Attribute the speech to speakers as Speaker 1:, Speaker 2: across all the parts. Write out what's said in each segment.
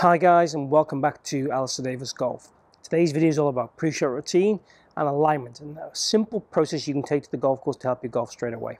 Speaker 1: Hi guys, and welcome back to Alistair Davies Golf. Today's video is all about pre-shot routine and alignment, and a simple process you can take to the golf course to help you golf straight away.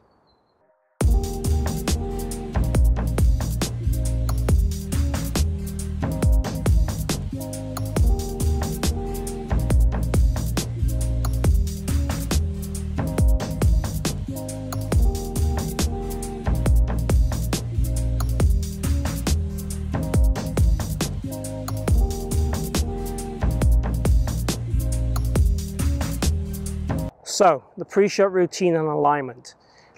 Speaker 1: So, the pre-shot routine and alignment.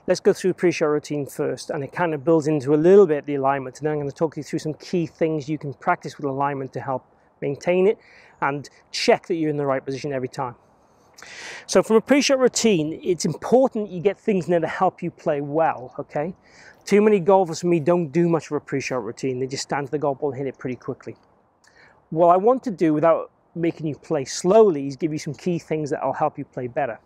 Speaker 1: Let's go through the pre-shot routine first, and it kind of builds into a little bit the alignment, and then I'm going to talk you through some key things you can practice with alignment to help maintain it and check that you're in the right position every time. So from a pre-shot routine, it's important you get things in there to help you play well, okay? Too many golfers for me don't do much of a pre-shot routine. They just stand to the golf ball and hit it pretty quickly. What I want to do without making you play slowly is give you some key things that will help you play better.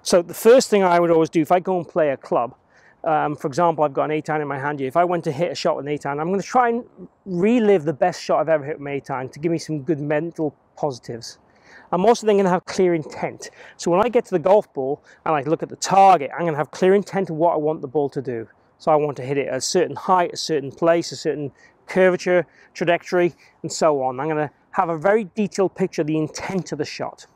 Speaker 1: So the first thing I would always do if I go and play a club, for example, I've got an 8-iron in my hand here. If I went to hit a shot with an 8-iron, I'm going to try and relive the best shot I've ever hit with an 8-iron to give me some good mental positives. I'm also then going to have clear intent. So when I get to the golf ball and I look at the target, I'm going to have clear intent of what I want the ball to do. So I want to hit it at a certain height, a certain place, a certain curvature, trajectory, and so on. I'm going to have a very detailed picture of the intent of the shot.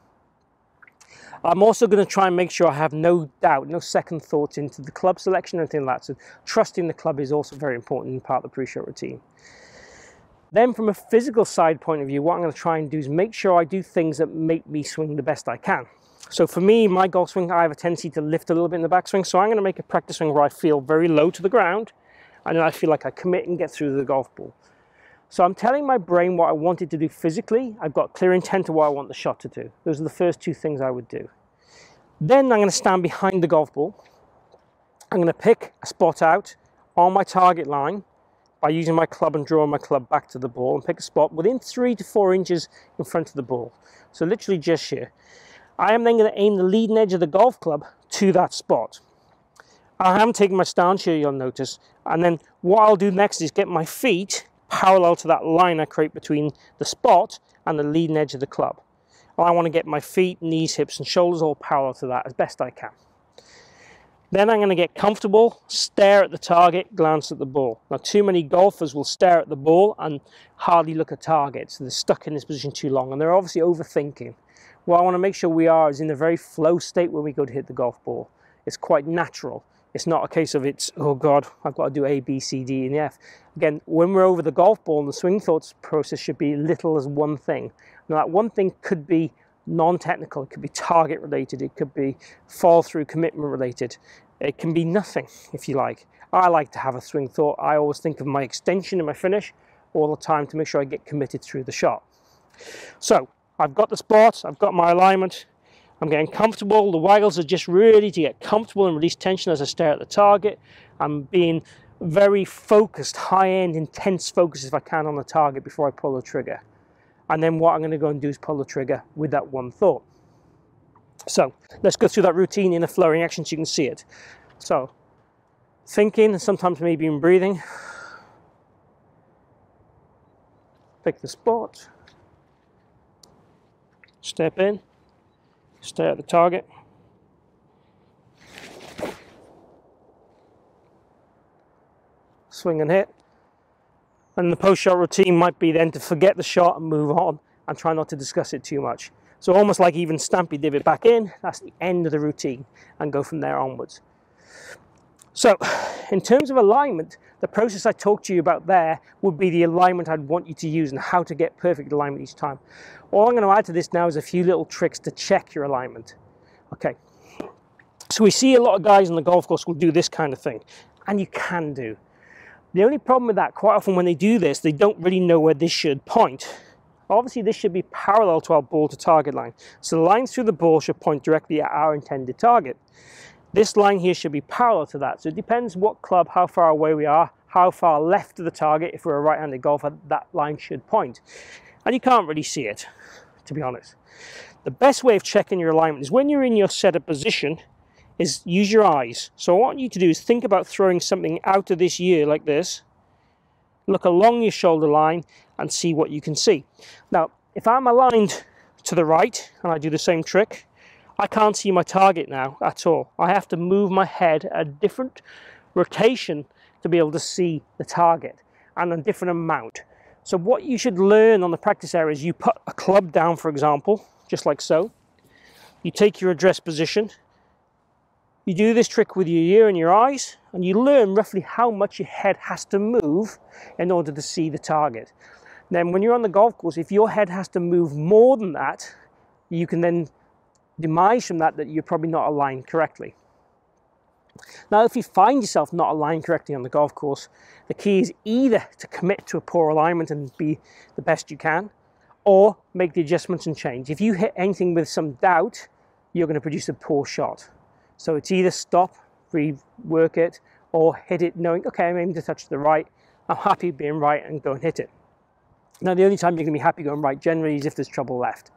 Speaker 1: I'm also going to try and make sure I have no doubt, no second thoughts into the club selection or anything like that. So trusting the club is also very important in part of the pre-shot routine. Then from a physical side point of view, what I'm going to try and do is make sure I do things that make me swing the best I can. So for me, my golf swing, I have a tendency to lift a little bit in the backswing. So I'm going to make a practice swing where I feel very low to the ground, and then I feel like I commit and get through the golf ball. So I'm telling my brain what I want it to do physically. I've got clear intent of what I want the shot to do. Those are the first two things I would do. Then I'm going to stand behind the golf ball. I'm going to pick a spot out on my target line by using my club and drawing my club back to the ball, and pick a spot within 3 to 4 inches in front of the ball. So literally just here. I am then going to aim the leading edge of the golf club to that spot. I haven't taken my stance here, you'll notice. And then what I'll do next is get my feet parallel to that line I create between the spot and the leading edge of the club. I want to get my feet, knees, hips and shoulders all parallel to that as best I can. Then I'm going to get comfortable, stare at the target, glance at the ball. Now too many golfers will stare at the ball and hardly look at target, so they're stuck in this position too long and they're obviously overthinking. What I want to make sure we are is in a very flow state when we go to hit the golf ball. It's quite natural. It's not a case of it's, oh God, I've got to do A, B, C, D, and F. Again, when we're over the golf ball, the swing thoughts process should be little as one thing. Now that one thing could be non-technical, it could be target related, it could be fall through commitment related. It can be nothing, if you like. I like to have a swing thought. I always think of my extension and my finish all the time to make sure I get committed through the shot. So I've got the spot, I've got my alignment, I'm getting comfortable. The waggles are just really to get comfortable and release tension as I stare at the target. I'm being very focused, high-end, intense focus if I can on the target before I pull the trigger. And then what I'm going to go and do is pull the trigger with that one thought. So let's go through that routine in a flowing action so you can see it. So thinking, and sometimes maybe even breathing. Pick the spot. Step in. Stare at the target. Swing and hit. And the post-shot routine might be then to forget the shot and move on and try not to discuss it too much. So almost like even stamp your divot back in, that's the end of the routine, and go from there onwards. So in terms of alignment, the process I talked to you about there would be the alignment I'd want you to use and how to get perfect alignment each time. All I'm going to add to this now is a few little tricks to check your alignment. Okay, so we see a lot of guys on the golf course will do this kind of thing, and you can do. The only problem with that, quite often when they do this, they don't really know where this should point. Obviously this should be parallel to our ball to target line. So the line through the ball should point directly at our intended target. This line here should be parallel to that. So it depends what club, how far away we are, how far left of the target, if we're a right-handed golfer, that line should point. And you can't really see it, to be honest. The best way of checking your alignment is when you're in your setup position, is use your eyes. So what I want you to do is think about throwing something out of this year like this, look along your shoulder line and see what you can see. Now, if I'm aligned to the right and I do the same trick, I can't see my target now at all. I have to move my head a different rotation to be able to see the target, and a different amount. So what you should learn on the practice area is you put a club down, for example, just like so. You take your address position. You do this trick with your ear and your eyes, and you learn roughly how much your head has to move in order to see the target. Then when you're on the golf course, if your head has to move more than that, you can then demise from that you're probably not aligned correctly. Now, if you find yourself not aligned correctly on the golf course, the key is either to commit to a poor alignment and be the best you can, or make the adjustments and change. If you hit anything with some doubt, you're going to produce a poor shot. So it's either stop, rework it, or hit it knowing, okay, I'm aiming to touch the right, I'm happy being right, and go and hit it. Now, the only time you're going to be happy going right generally is if there's trouble left.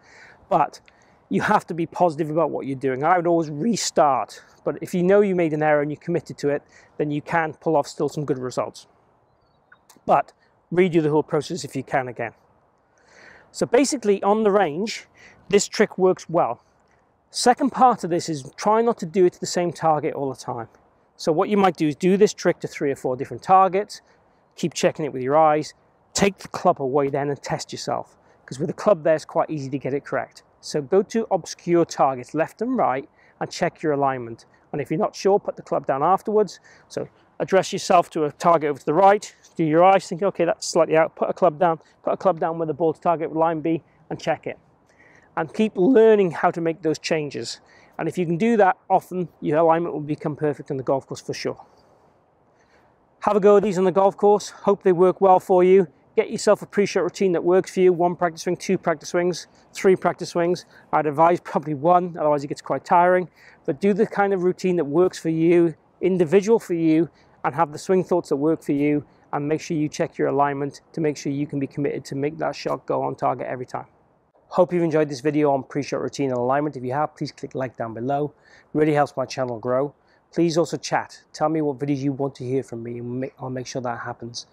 Speaker 1: But you have to be positive about what you're doing. I would always restart. But if you know you made an error and you committed to it, then you can pull off still some good results. But redo the whole process if you can again. So basically on the range, this trick works well. Second part of this is try not to do it to the same target all the time. So what you might do is do this trick to 3 or 4 different targets, keep checking it with your eyes, take the club away then and test yourself. Because with the club there, it's quite easy to get it correct. So go to obscure targets left and right and check your alignment. And if you're not sure, put the club down afterwards. So address yourself to a target over to the right, do your eyes, think, okay, that's slightly out, put a club down where the ball to target would line be, and check it. And keep learning how to make those changes. And if you can do that often, your alignment will become perfect on the golf course for sure. Have a go at these on the golf course. Hope they work well for you. Get yourself a pre-shot routine that works for you. 1 practice swing, 2 practice swings, 3 practice swings. I'd advise probably 1, otherwise it gets quite tiring. But do the kind of routine that works for you, individual for you, and have the swing thoughts that work for you, and make sure you check your alignment to make sure you can be committed to make that shot go on target every time. Hope you've enjoyed this video on pre-shot routine and alignment. If you have, please click like down below. It really helps my channel grow. Please also chat. Tell me what videos you want to hear from me, and I'll make sure that happens.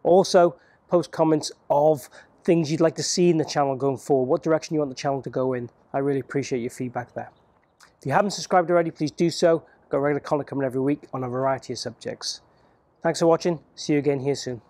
Speaker 1: Also, post comments of things you'd like to see in the channel going forward, what direction you want the channel to go in. I really appreciate your feedback there. If you haven't subscribed already, please do so. I've got regular content coming every week on a variety of subjects. Thanks for watching. See you again here soon.